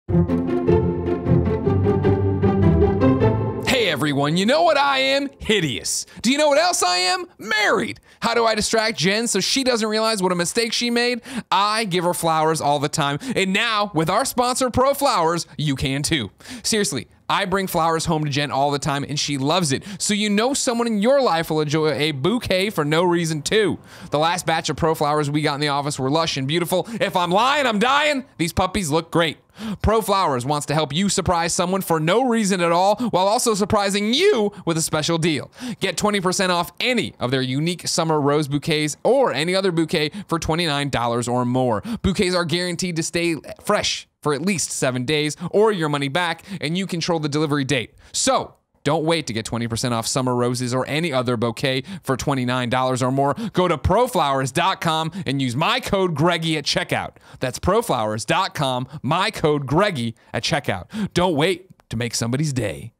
Hey everyone, you know what I am? Hideous. Do you know what else I am? Married. How do I distract Jen so she doesn't realize what a mistake she made? I give her flowers all the time. And now, with our sponsor, Pro Flowers, you can too. Seriously, I bring flowers home to Jen all the time and she loves it. So you know someone in your life will enjoy a bouquet for no reason too. The last batch of Pro Flowers we got in the office were lush and beautiful. If I'm lying, I'm dying. These puppies look great. Pro Flowers wants to help you surprise someone for no reason at all while also surprising you with a special deal. Get 20% off any of their unique summer rose bouquets or any other bouquet for $29 or more. Bouquets are guaranteed to stay fresh for at least 7 days or your money back, and you control the delivery date. So don't wait to get 20% off summer roses or any other bouquet for $29 or more. Go to proflowers.com and use my code Greggy at checkout. That's proflowers.com, my code Greggy at checkout. Don't wait to make somebody's day.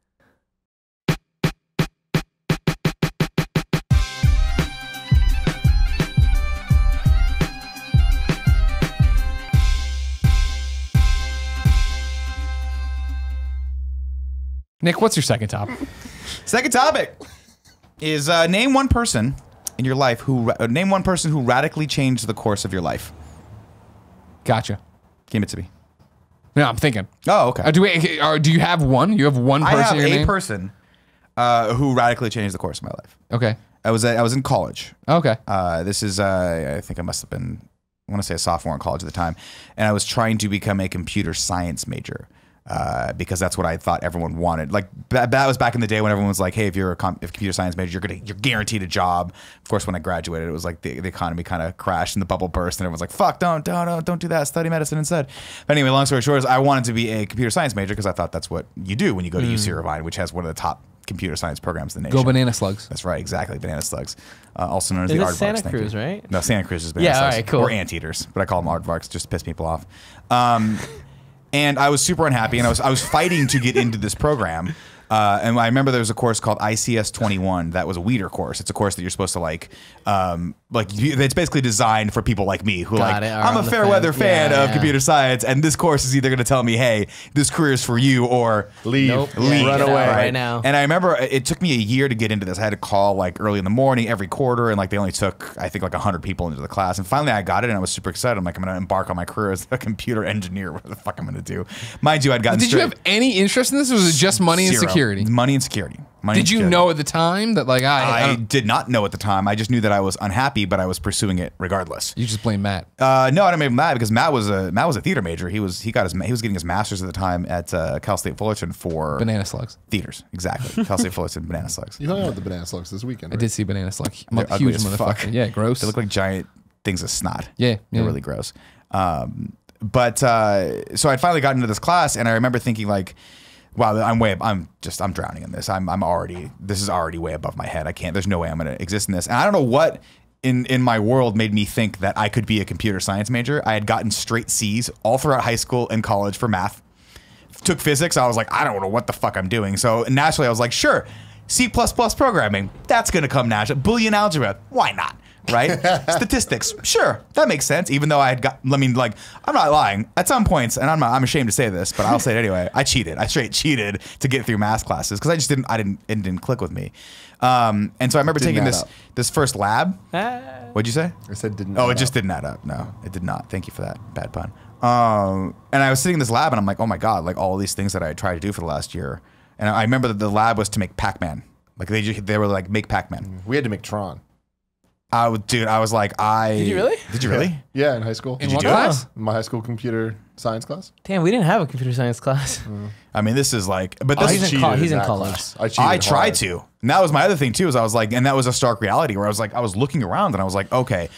Nick, what's your second topic? Second topic is name one person in your life who radically changed the course of your life. Gotcha. Give it to me. No, I'm thinking. Oh, okay. Do you have one? You have one person? I have in your a name? person who radically changed the course of my life. Okay. I was in college. Okay. This is I think I must have been, I want to say, a sophomore in college at the time, and I was trying to become a computer science major. Because that's what I thought everyone wanted. Like that was back in the day when everyone was like, "Hey, if you're a computer science major, you're guaranteed a job." Of course, when I graduated, it was like the economy kind of crashed and the bubble burst, and everyone's like, "Fuck, don't do that. Study medicine instead." But anyway, long story short, is I wanted to be a computer science major because I thought that's what you do when you go to UC Irvine, which has one of the top computer science programs in the nation. Go Banana Slugs. That's right, exactly, Banana Slugs, also known as the Is it Aardvarks. Santa Cruz, right? No, Santa Cruz is Banana Slugs. All right, cool. Or Anteaters, but I call them Aardvarks just to piss people off. And I was super unhappy, and I was fighting to get into this program. And I remember there was a course called ICS 21 that was a Weeder course. It's a course that you're supposed to it's basically designed for people like me who I'm a fair weather fan of computer science, and this course is either going to tell me, hey, this career is for you, or leave, run away right now. And I remember it took me a year to get into this. I had to call like early in the morning every quarter, and like they only took, I think, like 100 people into the class. And finally I got it, and I was super excited. I'm like, I'm going to embark on my career as a computer engineer. What the fuck I'm going to do? Mind you, I'd gotten Did you have any interest in this, or was it just money and security? Money and security. Did you know at the time that I did not know at the time. I just knew that I was unhappy, but I was pursuing it regardless. You just blame Matt. No, I didn't blame Matt because Matt was a theater major. He was getting his master's at the time at Cal State Fullerton for Banana Slugs. Theaters, exactly. Cal State Fullerton Banana Slugs. You hung out with the Banana Slugs this weekend, right? I did see Banana Slug. They're Huge ugly as motherfucker. fuck. Yeah, gross. They look like giant things of snot. Yeah. They're really gross. So I finally got into this class, and I remember thinking like, wow, I'm drowning in this. This is already way above my head. There's no way I'm going to exist in this. And I don't know what in my world made me think that I could be a computer science major. I had gotten straight C's all throughout high school and college for math. Took physics. I was like, I don't know what the fuck I'm doing. So naturally I was like, sure, C++ programming, that's going to come naturally. Boolean algebra, why not? Right? Statistics, sure, that makes sense. Even though I'm not lying. At some points, and I'm ashamed to say this, but I'll say it anyway. I cheated. I straight cheated to get through math classes because it didn't click with me. And so I remember taking this first lab. What'd you say? I said didn't. Oh, it just didn't add up. No, it did not. Thank you for that bad pun. And I was sitting in this lab, and I'm like, oh my god, like all these things that I tried to do for the last year. And I remember that the lab was to make Pac-Man. Like they were like, make Pac-Man. We had to make Tron. I was like, Did you really? Did you really? Yeah, in high school. In what class? In my high school computer science class. Damn, we didn't have a computer science class. I mean, this is like, but he's in college. I tried to. And that was my other thing too, is I was like, and that was a stark reality where I was looking around and I was like, okay,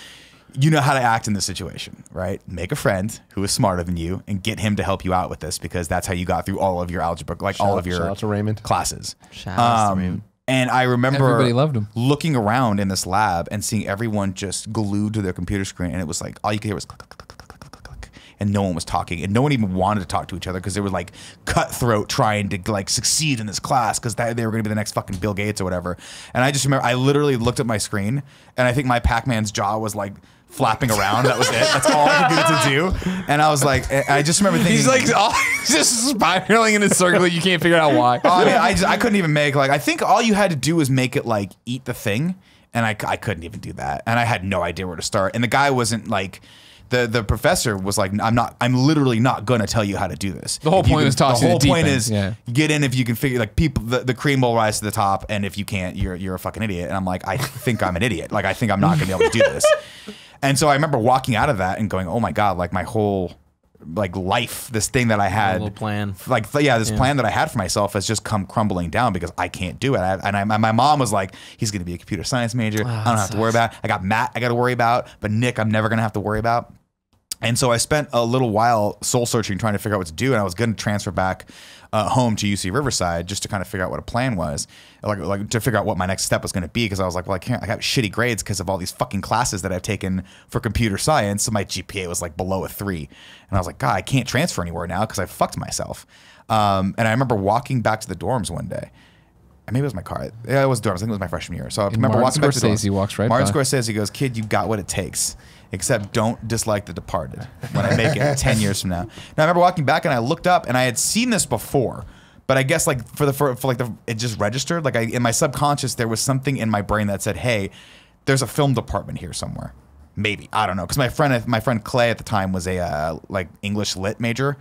you know how to act in this situation, right? Make a friend who is smarter than you and get him to help you out with this because that's how you got through all of your algebra, all of your shout out to Raymond. Classes. Shout out to Raymond. And I remember everybody loved him. Looking around in this lab and seeing everyone just glued to their computer screen, and it was like all you could hear was click, click, click, click, click, click, click. and no one was talking, and no one even wanted to talk to each other because they were like cutthroat trying to like succeed in this class because they were going to be the next fucking Bill Gates or whatever. And I just remember I literally looked at my screen, and I think my Pac-Man's jaw was like flapping around. That was it. That's all I could get it to do. And I was like, I just remember thinking, He's like just spiraling in a circle. You can't figure out why. I mean, I couldn't even make like, I think all you had to do was make it like eat the thing, and I couldn't even do that, and I had no idea where to start. And the guy wasn't like, the professor was like, I'm literally not gonna tell you how to do this. The whole point is toss you the the whole deep point end. is Yeah. get in if you can figure, like, people, the cream will rise to the top, and if you can't, you're a fucking idiot. And I'm like, I think I'm an idiot. Like, I think I'm not gonna be able to do this. And so I remember walking out of that and going, oh my God, like my whole like life, this thing that I had, little plan. like, yeah, this plan that I had for myself has just come crumbling down because I can't do it. My mom was like, he's going to be a computer science major. I don't have to worry about it. I got Matt I got to worry about, but Nick, I'm never going to have to worry about. And so I spent a little while soul searching, trying to figure out what to do. And I was going to transfer back home to UC Riverside just to kind of figure out what a plan was, like to figure out what my next step was going to be. Because I was like, well, I got shitty grades because of all these fucking classes that I've taken for computer science. So my GPA was like below a 3. And I was like, God, I can't transfer anywhere now because I fucked myself. And I remember walking back to the dorms one day. Maybe it was my car. Yeah, it was dorms. I think it was my freshman year. So I remember Martin walking back to the Scorsese dorms. walks right Martin by. Scorsese goes, kid, you got what it takes. Except don't dislike The Departed when I make it 10 years from now. Now I remember walking back and I looked up and I had seen this before, but I guess like it just registered. Like in my subconscious, there was something in my brain that said, hey, there's a film department here somewhere. Maybe, I don't know. Cause my friend Clay at the time was a like English lit major,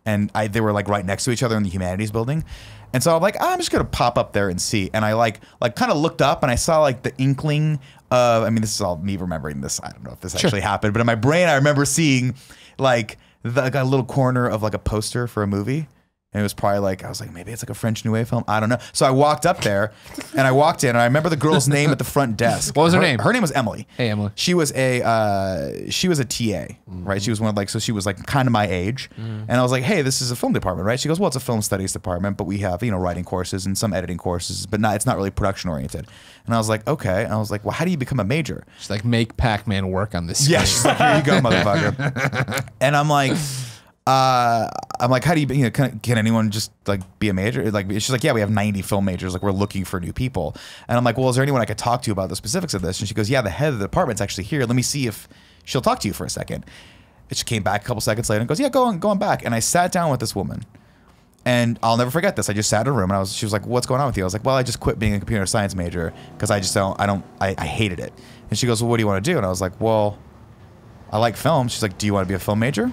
and they were like right next to each other in the humanities building. And so I'm like, I'm just gonna pop up there and see. And I like kind of looked up and I saw like the inkling of, I mean, this is all me remembering this. I don't know if this actually happened, but in my brain, I remember seeing like a little corner of like a poster for a movie. And it was probably like, I was like, maybe it's like a French New Wave film. I don't know. So I walked up there and I walked in and I remember the girl's name at the front desk. What was her name? Her name was Emily. Hey, Emily. She was a TA, right? She was one of like, so she was like kind of my age. And I was like, hey, this is a film department, right? She goes, well, it's a film studies department, but we have, writing courses and some editing courses, but it's not really production oriented. And I was like, okay. And I was like, well, how do you become a major? She's like, make Pac-Man work on this. Yeah, she's like, here you go, motherfucker. And I'm like, how do you, can anyone just like be a major? Like, she's like, yeah, we have 90 film majors. Like, we're looking for new people. And I'm like, well, is there anyone I could talk to about the specifics of this? And she goes, yeah, the head of the department's actually here. Let me see if she'll talk to you for a second. And she came back a couple seconds later and goes, yeah, go on back. And I sat down with this woman. And I'll never forget this. I just sat in a room and she was like, what's going on with you? I was like, well, I just quit being a computer science major because I hated it. And she goes, well, what do you want to do? And I was like, well, I like film. She's like, do you want to be a film major?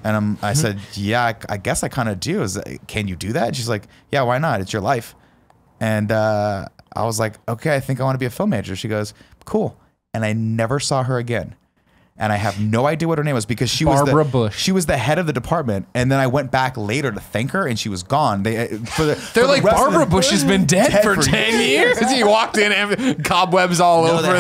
And I said, yeah, I guess I kind of do. Can you do that? And she's like, yeah, why not? It's your life. And I was like, okay, I think I want to be a film major. She goes, cool. And I never saw her again. And I have no idea what her name was because she was Barbara Bush. She was the head of the department. And then I went back later to thank her, and she was gone. They're like, Barbara Bush has been dead for 10 years. He walked in, and cobwebs all over.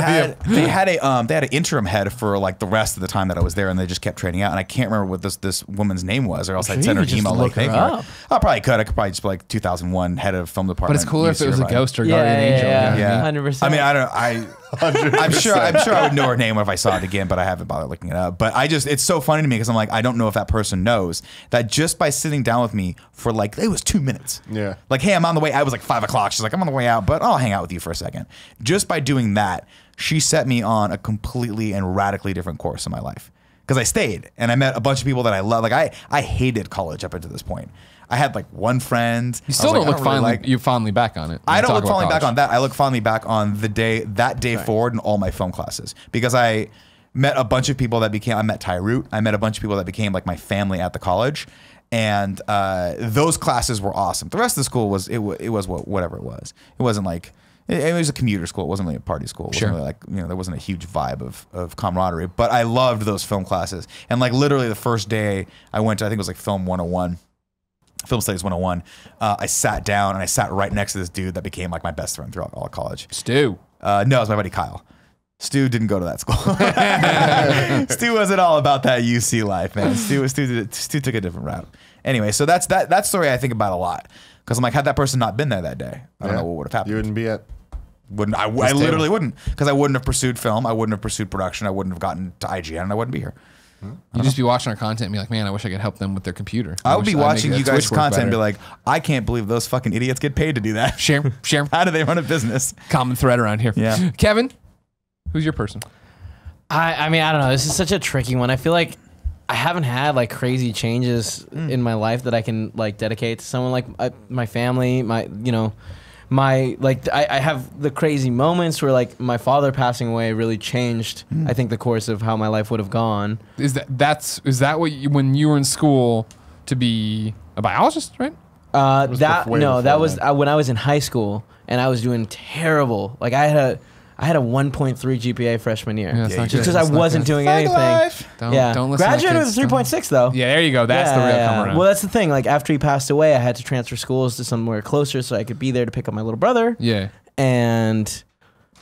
They had an interim head for like the rest of the time that I was there, and they just kept trading out. And I can't remember what this woman's name was, or else I'd send her an email like thanking her. I probably could. I could probably just be like 2001 head of film department. But it's cooler if it was a ghost or guardian angel. Yeah, 100%. I mean, I'm sure I would know her name if I saw it again, but I haven't bothered looking it up. But it's so funny to me because I'm like, I don't know if that person knows that just by sitting down with me for like, it was 2 minutes. Yeah. Like, hey, I'm on the way out. It was like 5 o'clock. She's like, I'm on the way out, but I'll hang out with you for a second. Just by doing that, she set me on a completely and radically different course in my life. Because I stayed and I met a bunch of people that I love. Like, I hated college up until this point. I had like one friend. You still don't look fondly back on it. I don't look fondly back on that. I look fondly back on that day forward in all my film classes, because I met a bunch of people that I met Ty Root. I met a bunch of people that became like my family at the college, and those classes were awesome. The rest of the school was whatever it was. It wasn't like, it was a commuter school. It wasn't really a party school. It wasn't really like, there wasn't a huge vibe of camaraderie, but I loved those film classes. And like literally the first day I went to, I think it was like Film 101. Film Studies 101, I sat down and I sat right next to this dude that became like my best friend throughout all of college. Stu. No, it was my buddy Kyle. Stu didn't go to that school. Stu wasn't all about that UC life, man. Stu took a different route. Anyway, so that story I think about a lot, because I'm like, had that person not been there that day, I don't know what would have happened. You wouldn't be at. I literally wouldn't, because I wouldn't have pursued film. I wouldn't have pursued production. I wouldn't have gotten to IGN, and I wouldn't be here. You just be watching our content and be like, man, I wish I could help them with their computer. I would wish be I'd watching make you that guys' Twitch work content and be better. like, I can't believe those fucking idiots get paid to do that. share. How do they run a business? Common thread around here. Yeah. Kevin, who's your person? I mean, I don't know. This is such a tricky one. I feel like I haven't had like crazy changes in my life that I can like dedicate to someone like my family, I have the crazy moments where like my father passing away really changed, I think, the course of how my life would have gone. Is that what you, when you were in school to be a biologist, right? That before was that. when I was in high school and I was doing terrible. Like I had a 1.3 GPA freshman year. Yeah, it's not just good. because I It's not wasn't good. doing Thug anything. life. Don't listen Graduated to with kids. 3.6 though. Yeah, there you go. That's the real come around. Well, that's the thing. Like after he passed away, I had to transfer schools to somewhere closer so I could be there to pick up my little brother. Yeah. And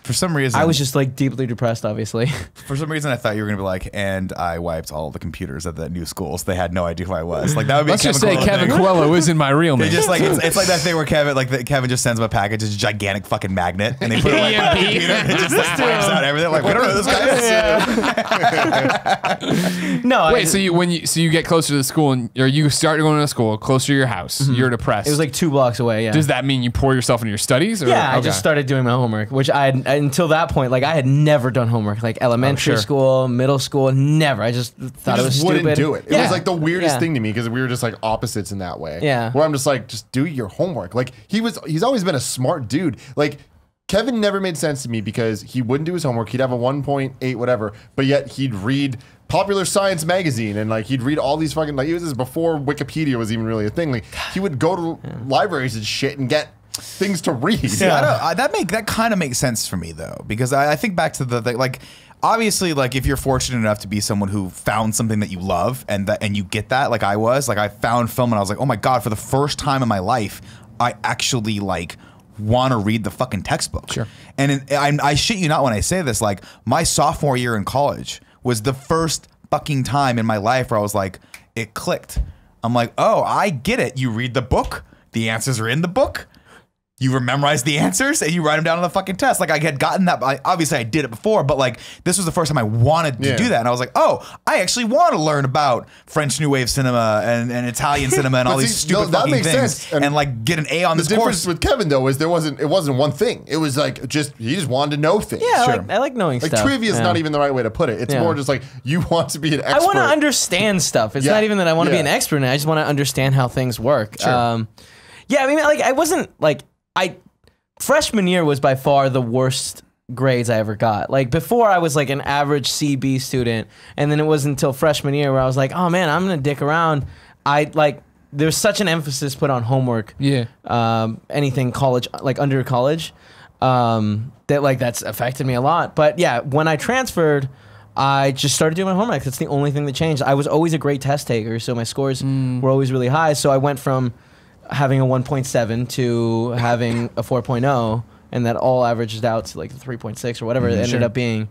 For some reason, I was just like deeply depressed, obviously. For some reason, I thought you were gonna be like, and I wiped all the computers at the new schools. They had no idea who I was. Like that would be. Let's a just say Coelho Kevin thing. Coelho isn't my real They name. just like it's like that thing where Kevin just sends him a package, it's a gigantic fucking magnet, and they put it like on the computer. It just like wipes out everything. Like we don't know who this guy is. No, Wait, so you get closer to the school and or you start going to school closer to your house. You're depressed. it was like 2 blocks away. Yeah. Does that mean you pour yourself into your studies? Or? Yeah, I Okay. just started doing my homework, which until that point, like I had never done homework, like elementary sure. school, middle school, never. I just thought He it was just wouldn't stupid. do it. It Yeah. was like the weirdest Yeah. thing to me because we were just like opposites in that way. Yeah. Where I'm just like, just do your homework. Like he's always been a smart dude. Like Kevin never made sense to me because he wouldn't do his homework. He'd have a 1.8 whatever, but yet he'd read Popular Science magazine and like he'd read all these fucking like this is before Wikipedia was even really a thing. Like he would go to libraries and shit and get things to read. Yeah, that kind of makes sense for me though, because I think back to the like. Obviously, like if you're fortunate enough to be someone who found something that you love and you get that, like I was, like I found film and I was like, oh my god, for the first time in my life, I actually like want to read the fucking textbook. Sure. And I shit you not when I say this, like my sophomore year in college was the first fucking time in my life where I was like, it clicked. I'm like, oh, I get it. You read the book, the answers are in the book. You memorize the answers and you write them down on the fucking test. Like I had gotten that. Obviously, I did it before, but like this was the first time I wanted to do that. And I was like, oh, I actually want to learn about French New Wave cinema and Italian cinema and all But these see, stupid that fucking makes things, sense. and like get an A on The this difference course. with Kevin though is it wasn't one thing. It was like he just wanted to know things. Yeah, I like knowing Like stuff. trivia is Yeah. not even the right way to put it. It's Yeah. more just like you want to be an expert. I want to understand stuff. It's Yeah. not even that I want to be Yeah. an expert in it. I just want to understand how things work. Sure. Yeah, I mean, like I wasn't like freshman year was by far the worst grades I ever got. Like before I was like an average CB student, and then it wasn't until freshman year where I was like, oh man, I'm gonna dick around. There's such an emphasis put on homework. Yeah. Anything college, like under college, that like that's affected me a lot. But yeah, when I transferred, I just started doing my homework. That's the only thing that changed. I was always a great test taker, so my scores were always really high. So I went from having a 1.7 to having a 4.0, and that all averaged out to like 3.6 or whatever it ended up being.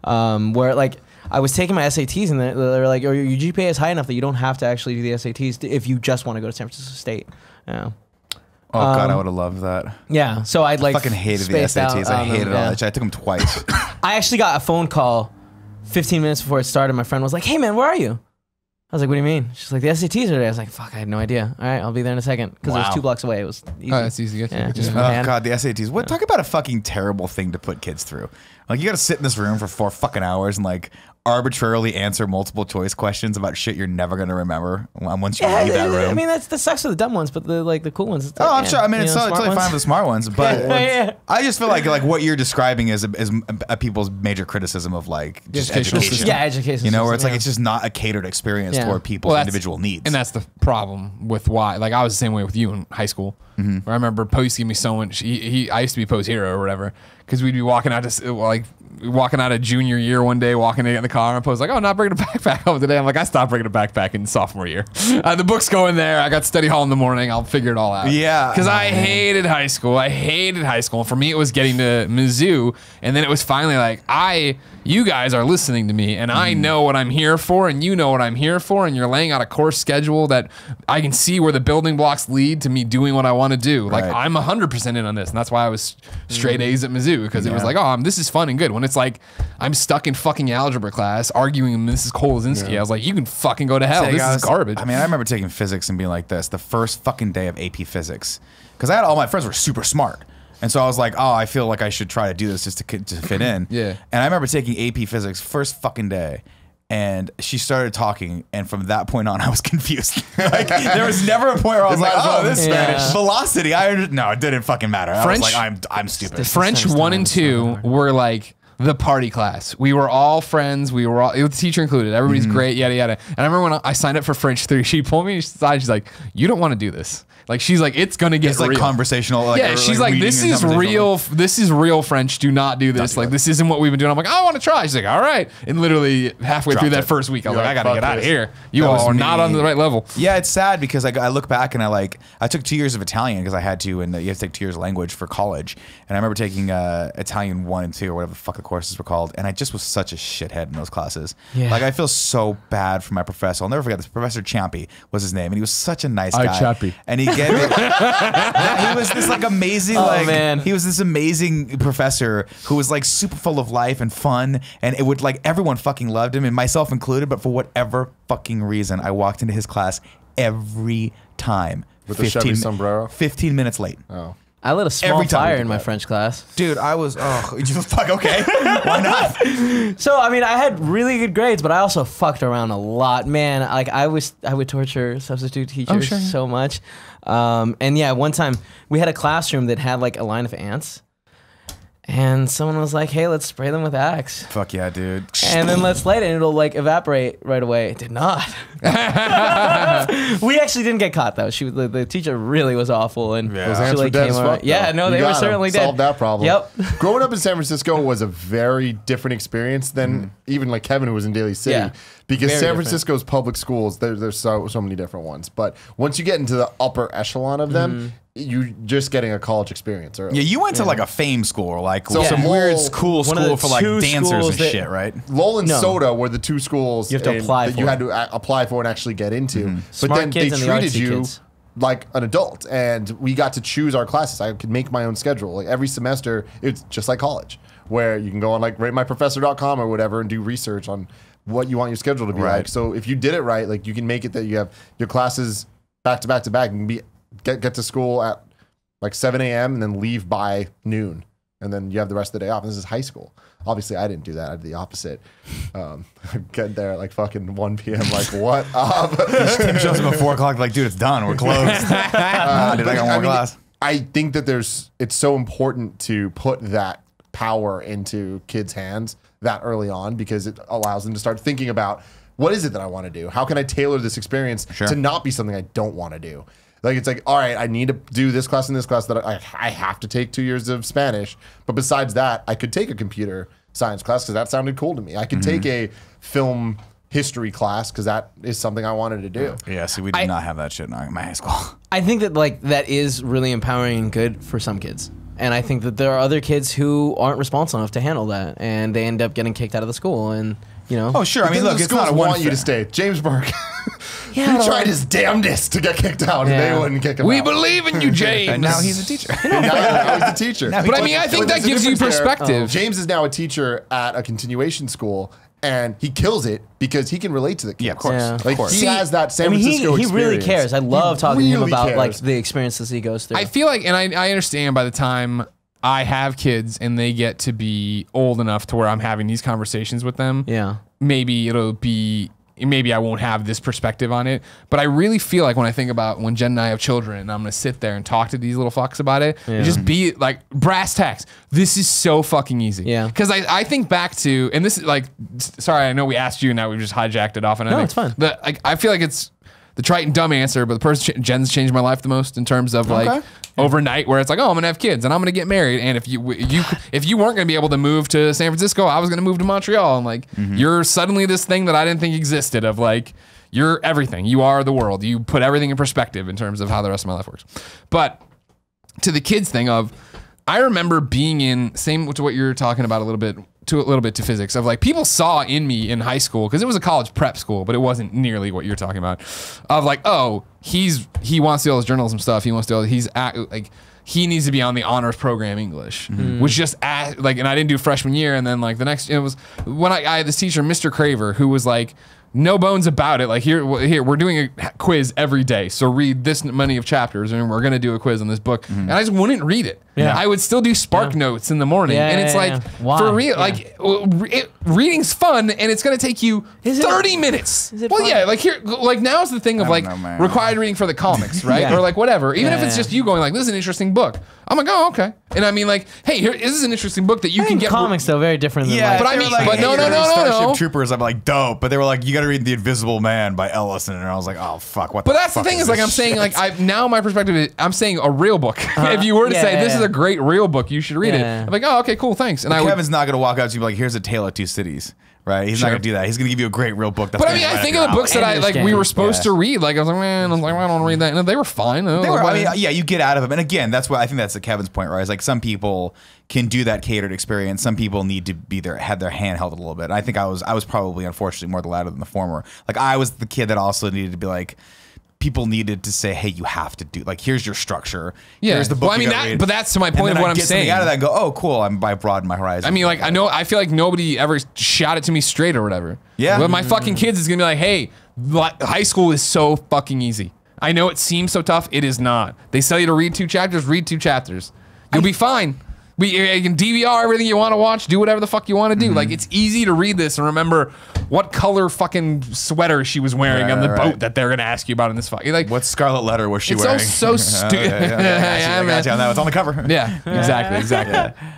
Where like I was taking my SATs and they're like, oh, your GPA is high enough that you don't have to actually do the SATs if you just want to go to San Francisco State. Yeah. Oh god, I would have loved that. Yeah. So I'd like Fucking hated the spaced out SATs. I on them, hated all yeah. that shit. I took them twice. I actually got a phone call 15 minutes before it started. My friend was like, hey man, where are you? I was like, what do you mean? She's like, the SATs are there. I was like, fuck, I had no idea. All right, I'll be there in a second. Because it was Wow. 2 blocks away. It was easy. Oh, that's easy to get to. Yeah, just Yeah. from Oh hand. god, the SATs. What? Talk about a fucking terrible thing to put kids through. Like you got to sit in this room for 4 fucking hours and like arbitrarily answer multiple choice questions about shit you're never gonna remember once you leave that room. I mean, that sucks for the dumb ones, but the cool ones. It's Oh, like, I'm yeah, sure. I mean, you it's know, totally smart fine with the smart ones, but Yeah. I just feel like what you're describing is people's major criticism of like just educational education. system. Yeah, education. You know, where it's system, like it's just not a catered experience Yeah. toward people's Well, individual needs. And that's the problem with why. Like I was the same way with you in high school. Where I remember Poe used to give me so much. I used to be Poe's hero or whatever because we'd be walking out of junior year one day, walking to get in the car, and Poe's like, "Oh, not bringing a backpack home today." I'm like, "I stopped bringing a backpack in sophomore year. The books go in there. I got study hall in the morning. I'll figure it all out." Yeah. because I hated high school. And for me, it was getting to Mizzou, and then it was finally like you guys are listening to me, and I know what I'm here for, and you know what I'm here for, and you're laying out a course schedule that I can see where the building blocks lead to me doing what I want to do. Like Right. I'm 100% in on this, and that's why I was straight A's at Mizzou because it was like, oh, this is fun and good. When it's like I'm stuck in fucking algebra class arguing with Mrs. Kolazinski. I was like, you can fucking go to hell. This is garbage. I mean, I remember taking physics and being like this the first fucking day of AP physics because I had all my friends were super smart. And so I was like, oh, I feel like I should try to do this just to fit in. Yeah. And I remember taking AP physics first fucking day. And she started talking, and from that point on, I was confused. Like, there was never a point where I was like, "Oh, this Spanish velocity." No, it didn't fucking matter. French, I was like, "I'm stupid." French 1 and 2 were like the party class. We were all friends. We were all, the teacher included. Everybody's great, yada yada. And I remember when I signed up for French 3, she pulled me aside. She's like, "You don't want to do this." Like, she's like, it's gonna get real. Like conversational. Like, yeah, she's like, this is real. This is real French. Do not do this. Like, this isn't what we've been doing. I'm like, I want to try. She's like, all right. And literally halfway through that first week, I was like, I gotta get out of here. You all are not on the right level. Yeah, it's sad because I look back and I took 2 years of Italian because I had to, and you have to take 2 years of language for college. And I remember taking Italian 1 and 2 or whatever the fuck the courses were called, and I just was such a shithead in those classes. Yeah. Like, I feel so bad for my professor. I'll never forget this. Professor Ciampi was his name, and he was such a nice guy. Ciampi. And he gave me. Yeah, he was this like amazing, he was this amazing professor who was like super full of life and fun, and it would like everyone fucking loved him, and myself included. But for whatever fucking reason, I walked into his class every time with a Chevy sombrero, 15 minutes late. Oh. I lit a small fire in my French class. Dude, I was, fuck, okay. Why not? So, I mean, I had really good grades, but I also fucked around a lot. Man, like, I would torture substitute teachers so much. And yeah, one time we had a classroom that had like a line of ants. And someone was like, hey, let's spray them with Axe. Fuck yeah, dude. And then let's light it and it'll like evaporate right away. It did not. We actually didn't get caught though. The teacher really was awful. And those ants were dead as fuck, yeah, no, they were certainly dead. Solved that problem. Yep. Growing up in San Francisco was a very different experience than even like Kevin who was in Daly City. Yeah. Because San Francisco's public schools, there's so many different ones. But once you get into the upper echelon of them, you're just getting a college experience early. Yeah, you went to like a fame school or like some weird cool school for like dancers and shit, right? Lowell and Soda were the two schools you have to apply that you had to apply for and actually get into. But then they treated you like an adult, and we got to choose our classes. I could make my own schedule. Like every semester, it's just like college, where you can go on like ratemyprofessor.com or whatever and do research on what you want your schedule to be like. So if you did it right, like you can make it that you have your classes back to back to back and get to school at like 7 a.m. and then leave by noon. And then you have the rest of the day off. And this is high school. Obviously, I didn't do that. I did the opposite. Get there at like fucking 1 p.m. Like, what up? Tim shows up at 4 o'clock like, dude, it's done. We're closed. Dude, I got one class. I think that it's so important to put that power into kids' hands that early on because it allows them to start thinking about what is it that I want to do? How can I tailor this experience to not be something I don't want to do? Like, it's like, all right, I need to do this class and this class that I have to take 2 years of Spanish. But besides that, I could take a computer science class because that sounded cool to me. I could take a film history class because that is something I wanted to do. Yeah, see, we did not have that shit in my high school. I think that like that is really empowering and good for some kids. And I think that there are other kids who aren't responsible enough to handle that, and they end up getting kicked out of the school. And you know, oh sure, I mean, look, it's not a want you to stay. James Burke, he tried his damnedest to get kicked out, and they wouldn't kick him out. We believe in you, James. And now he's a teacher. now he's a teacher. But I mean, I think that gives you perspective. James is now a teacher at a continuation school. And he kills it because he can relate to the kids. Yeah, of course. Yeah. Like he has that San Francisco experience. He really cares. I love talking to him about like the experiences he goes through. I feel like, and I understand by the time I have kids and they get to be old enough to where I'm having these conversations with them. Yeah. Maybe I won't have this perspective on it, but I really feel like when I think about when Jen and I have children and I'm going to sit there and talk to these little fucks about it, and just be like brass tacks. This is so fucking easy. Yeah. Because I think back to, and this is like, sorry, I know we asked you and now we've just hijacked it off. And it's fine. I feel like it's the trite and dumb answer, but the person Jen's changed my life the most in terms of like overnight, where it's like, oh, I'm gonna have kids and I'm gonna get married, and if you weren't gonna be able to move to San Francisco, I was gonna move to Montreal, and like you're suddenly this thing that I didn't think existed of like you're everything, you are the world, you put everything in perspective in terms of how the rest of my life works. But to the kids thing of, I remember being in same to what you're talking about a little bit to a little bit to physics of like people saw in me in high school because it was a college prep school, but it wasn't nearly what you're talking about. Of like, oh, he wants to do all this journalism stuff. He wants to do all, like he needs to be on the honors program English, which just like, and I didn't do freshman year, and then like the next it was when I had this teacher, Mr. Craver, who was like, no bones about it. Like here, we're doing a quiz every day. So read this many of chapters, and we're gonna do a quiz on this book. And I just wouldn't read it. Yeah. I would still do Spark Notes in the morning, and it's like Why? for real. Like reading's fun, and it's gonna take you 30 minutes. Is it well, fun? yeah. Like here, like now's the thing of like know, man. required reading for the comics, right? Yeah. Or like whatever. Even if it's Yeah. just you going like, this is an interesting book. I'm like, oh, okay. And I mean, like, hey, here, this is an interesting book that you can get. comics though very different than Yeah, like, But I they were mean- like, but no, hey, no, you're no, no, Starship no. Troopers. I'm like, dope. But they were like, you got to read The Invisible Man by Ellison, and I was like, oh fuck, what? But that's the fuck thing is like this I'm saying shit? like now my perspective is I'm saying a real book. If you were to say this is a great real book, you should read it. Yeah. I'm like, oh, okay, cool, thanks. And I would, Kevin's not gonna walk up to you and be like, here's A Tale of Two Cities, right? He's not gonna do that. He's gonna give you a great real book. That's but I gonna mean, be I right think up of the your books that I Ender's like we Game. were supposed to read. Like I was like, man, I was like, I don't read that, and they were fine. They were, I mean, yeah, you get out of them. And again, that's what I think that's Kevin's point, right? Is like some people can do that catered experience. Some people need to be there, have their hand held a little bit. And I think I was probably unfortunately more the latter than the former. Like I was the kid that also needed to be like, people needed to say, hey, you have to do, like, here's your structure. Yeah. Here's the book. Well, I mean, you gotta read. but that's to my And point then of what I'd I'm get something saying. out of that and go, oh, cool. I broadened my horizon. I mean, like I feel like nobody ever shot it to me straight or whatever. Yeah. But my fucking kids is gonna be like, hey, high school is so fucking easy. I know it seems so tough. It is not. They tell you to read 2 chapters. Read 2 chapters. You'll be fine. You can DVR everything you want to watch. Do whatever the fuck you want to do. Like it's easy to read this and remember what color fucking sweater she was wearing on the boat that they're gonna ask you about in this fucking like. what scarlet letter was she It's wearing? so stupid. I got you on that. It's on the cover. Yeah, exactly.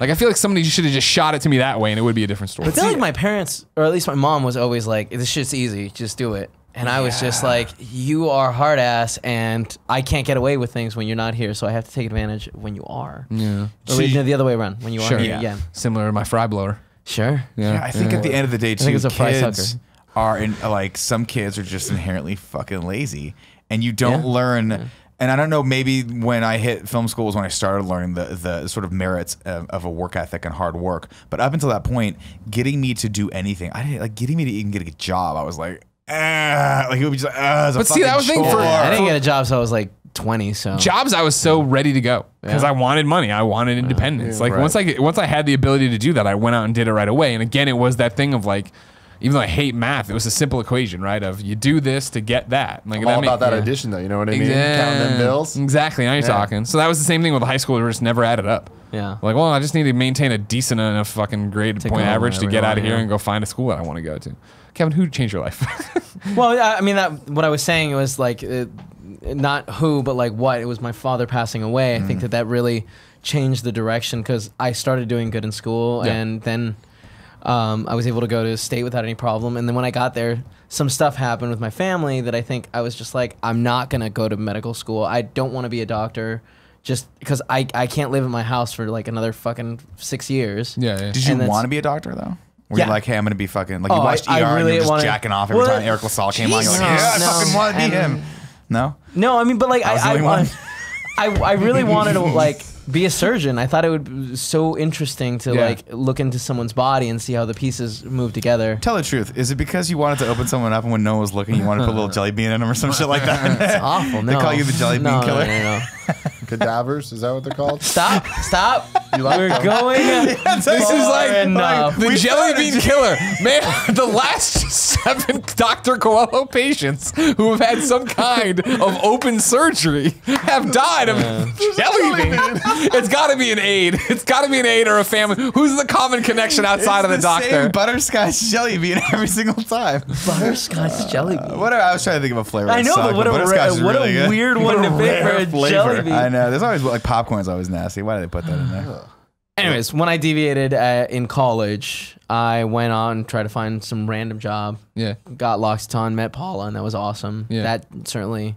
Like I feel like somebody should have just shot it to me that way, and it would be a different story. I feel like my parents, or at least my mom, was always like, "This shit's easy, just do it." And I was just like, "You are hard ass, and I can't get away with things when you're not here, so I have to take advantage when you are." Yeah. Or the other way around, when you are here. Yeah. Similar to my fry blower. Sure. Yeah, I think at the end of the day, too, think it's a fry kids sucker. are in, like, some kids are just inherently fucking lazy, and you don't Yeah. learn. And I don't know, maybe when I hit film school was when I started learning the sort of merits of a work ethic and hard work. But up until that point, getting me to do anything, getting me to even get a job, I was like, like it would be just it's a But see, that was the thing chore. I didn't get a job till I was like 20, so. Jobs, I was so ready to go because I wanted money. I wanted independence. Like once I had the ability to do that, I went out and did it right away. And again, it was that thing of like, even though I hate math, it was a simple equation, right? Of you do this to get that. Like I'm all about that addition, though. You know what I mean? Counting them bills. Exactly. Now you're talking. So that was the same thing with high school. We just never added up. Yeah. Like, well, I just need to maintain a decent enough fucking grade point go average to wherever get you out of want, here yeah. and go find a school that I want to go to. Kevin, who changed your life? Well, I mean, what I was saying was like, not who, but like what. It was my father passing away. I think that really changed the direction because I started doing good in school, and then I was able to go to state without any problem. And then when I got there, some stuff happened with my family that I think I was just like, I'm not gonna go to medical school. I don't want to be a doctor, just because I can't live in my house for like another fucking 6 years. Yeah. Did you And that's- want to be a doctor, though? Were Yeah. you like, hey, I'm going to be fucking, like, you Oh, watched ER I and really you were just wanted- jacking off every Well, time Eric LaSalle came on? You're like, Jesus. yeah, I No, fucking want to be and- him. No? No, I mean, but like I was the only one. I really wanted to like be a surgeon. I thought it would be so interesting to like look into someone's body and see how the pieces move together. Tell the truth. Is it because you wanted to open someone up and when no one was looking, you wanted to put a little jelly bean in them or some shit like that? It's awful. No. They call you the jelly bean killer? No. Cadavers, is that what they're called? Stop. You like We're them? going. This is like enough. the jelly bean killer. Man, the last 7 Dr. Coelho patients who have had some kind of open surgery have died of jelly bean. It's got to be an aid. It's got to be an aid or a family. Who's the common connection outside of the doctor? Same butterscotch jelly bean every single time. Butterscotch jelly bean. Whatever. I was trying to think of a flavor. I know, that but sucked, what butterscotch is a really good. weird one to pick for a jelly bean. I know. There's always like popcorn's always nasty. Why do they put that in there? Anyways, when I deviated in college, I went on and tried to find some random job. Yeah. Got L'Occitane, met Paula, and that was awesome. Yeah. That certainly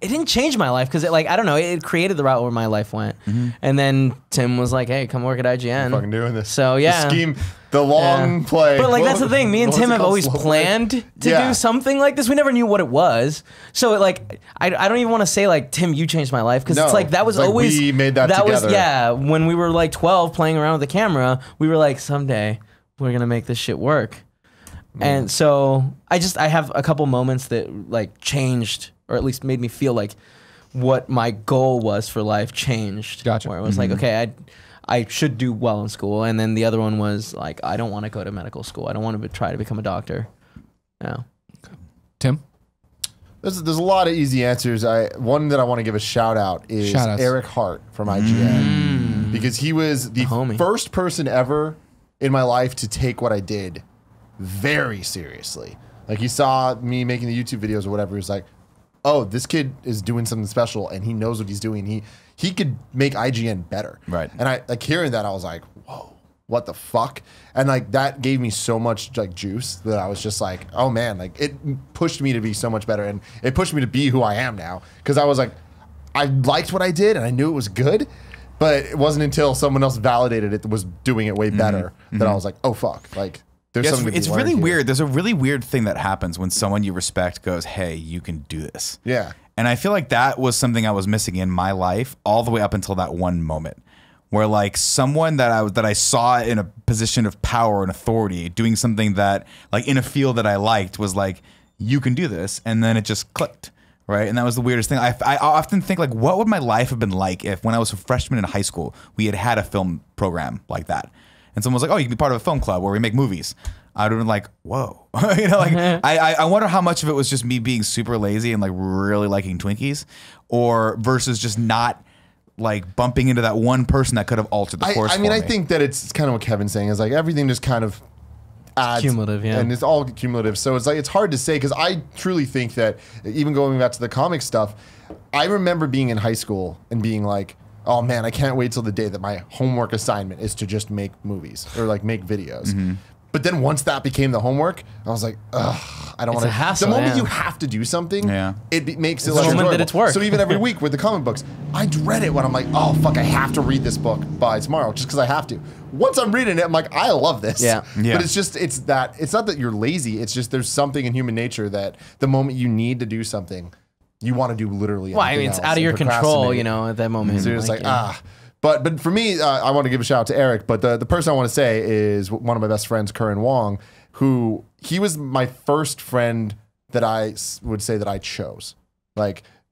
it didn't change my life because I don't know, it created the route where my life went. And then Tim was like, hey, come work at IGN. I'm fucking doing this. So yeah. The scheme, the long play. But that's the thing. Me and Tim have always Slow play? planned to do something like this. We never knew what it was. So I don't even want to say Tim, you changed my life, because it's that was always we made that together. Was when we were 12 playing around with the camera, we were like, someday we're gonna make this shit work. And so I have a couple moments that changed, or at least made me feel like what my goal was for life changed. Gotcha. Where it was okay, I should do well in school. And then the other one was I don't want to go to medical school. I don't want to try to become a doctor. Yeah. Tim? There's a lot of easy answers. One that I want to give a shout out is Eric Hart from IGN. Because he was the first person ever in my life to take what I did very seriously. He saw me making the YouTube videos or whatever. He was like, oh, this kid is doing something special and he knows what he's doing. He could make IGN better. Right. And I hearing that, I was like, whoa, what the fuck? And that gave me so much juice that I was just like, oh man, it pushed me to be so much better. And it pushed me to be who I am now. Cause I was like, I liked what I did and I knew it was good, but it wasn't until someone else validated it, was doing it way better, that I was like, oh fuck. There's something to be it's really learned here. weird. There's a really weird thing that happens when someone you respect goes, hey, you can do this. Yeah. And I feel like that was something I was missing in my life all the way up until that one moment where someone that I saw in a position of power and authority doing something that in a field that I liked was you can do this. And then it just clicked. Right. And that was the weirdest thing. I often think what would my life have been like if when I was a freshman in high school, we had a film program like that. And someone was like, oh, you can be part of a film club where we make movies. I would have been like, whoa. I wonder how much of it was just me being super lazy and really liking Twinkies, or versus just not bumping into that one person that could have altered the course. I think that it's kind of what Kevin's saying is everything just kind of adds. Cumulative, yeah. And it's all cumulative. So it's hard to say, because I truly think that even going back to the comic stuff, I remember being in high school and being like, oh man, I can't wait till the day that my homework assignment is to just make movies or make videos. But then once that became the homework, I was like, ugh, I don't want to. It's a hassle, the moment you have to do something, it makes it the moment enjoyable. that it's work. So even every week with the comic books, I dread it when I'm like, oh fuck, I have to read this book by tomorrow just because I have to. Once I'm reading it, I'm like, I love this. Yeah. But it's not that you're lazy. It's just there's something in human nature that the moment you need to do something, you want to do literally anything it's else out of your control, at that moment. So it's But for me, I want to give a shout out to Eric. But the person I want to say is one of my best friends, Curran Wong, who he was my first friend that I would say that I chose.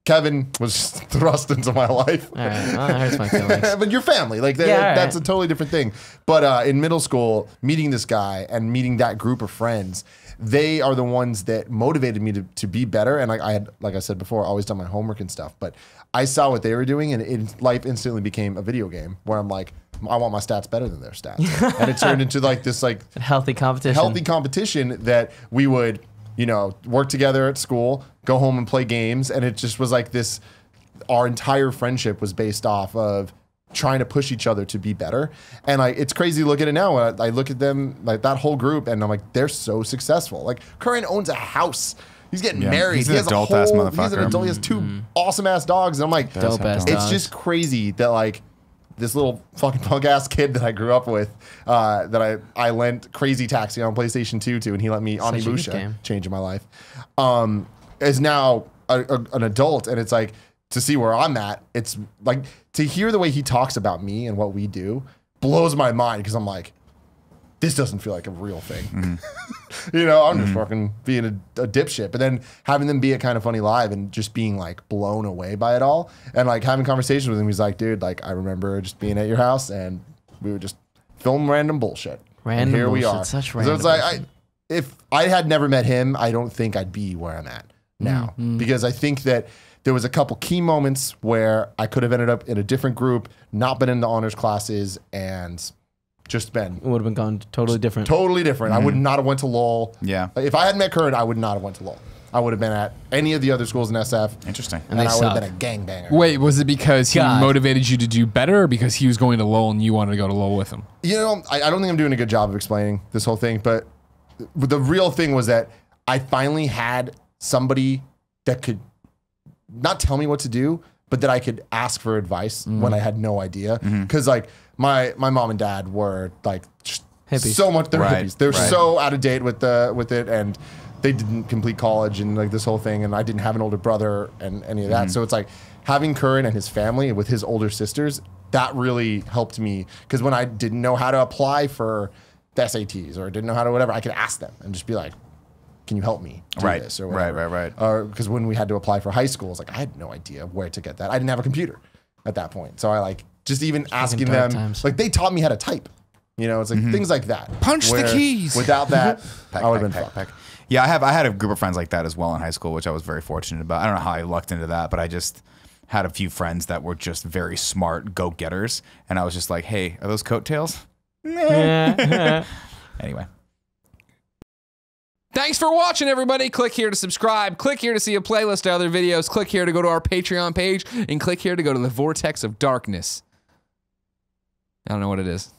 Kevin was thrust into my life. All right, well, that hurts my feelings. But your family, that's a totally different thing. But in middle school, meeting this guy and meeting that group of friends, they are the ones that motivated me to be better. And I had, like I said before, always done my homework and stuff. But I saw what they were doing, and life instantly became a video game where I'm like, I want my stats better than their stats. And it turned into this healthy competition that we would, work together at school, go home and play games. And it just was this, our entire friendship was based off of trying to push each other to be better. And it's crazy to look at it now. When I look at them, that whole group, and I'm like, they're so successful. Curran owns a house. He's getting married. He's an adult-ass motherfucker. He's an adult. He has two awesome-ass dogs. And I'm like, dope-ass it's dogs. just crazy that this little fucking punk-ass kid that I grew up with, that I lent Crazy Taxi on PlayStation 2 to, and he let me Onimusha, changing my life, is now an adult. And it's to see where I'm at, it's to hear the way he talks about me and what we do blows my mind, because I'm like, this doesn't feel like a real thing. I'm just fucking being a dipshit. But then having them be at Kind of Funny Live and just being blown away by it all, and having conversations with him, he's like, dude, I remember just being at your house and we would just film random bullshit. Random and here bullshit, we are. such So random it's if I had never met him, I don't think I'd be where I'm at now, because I think that there was a couple key moments where I could have ended up in a different group, not been in the honors classes, and just been. It would have been gone totally different. Totally different. I would not have went to Lowell. Yeah. If I had met Curran, I would not have went to Lowell. I would have been at any of the other schools in SF. Interesting. And they I would have suck. been a gangbanger. Wait, was it because he God. motivated you to do better, or because he was going to Lowell and you wanted to go to Lowell with him? I don't think I'm doing a good job of explaining this whole thing, but the real thing was that I finally had somebody that could not tell me what to do, but that I could ask for advice when I had no idea. Because like my mom and dad were like Hippies. so much, they're Right, hippies. They're right. so out of date with it, and they didn't complete college and like this whole thing. And I didn't have an older brother and any of that. So it's like having Curran and his family with his older sisters, that really helped me. Because when I didn't know how to apply for the SATs or didn't know how to whatever, I could ask them and just be like, can you help me do Right. this or whatever? Right. Or because when we had to apply for high school, it's like I had no idea where to get that. I didn't have a computer at that point. So I like just even asking dark them, times. like they taught me how to type. You know, it's like things like that. Punch the where keys. Without that, I would have been fucked. Yeah, I had a group of friends like that as well in high school, which I was very fortunate about. I don't know how I lucked into that, but I just had a few friends that were just very smart go-getters, and I was just like, hey, are those coattails? Yeah. Anyway. Thanks for watching, everybody. Click here to subscribe. Click here to see a playlist of other videos. Click here to go to our Patreon page. And click here to go to the Vortex of Darkness. I don't know what it is.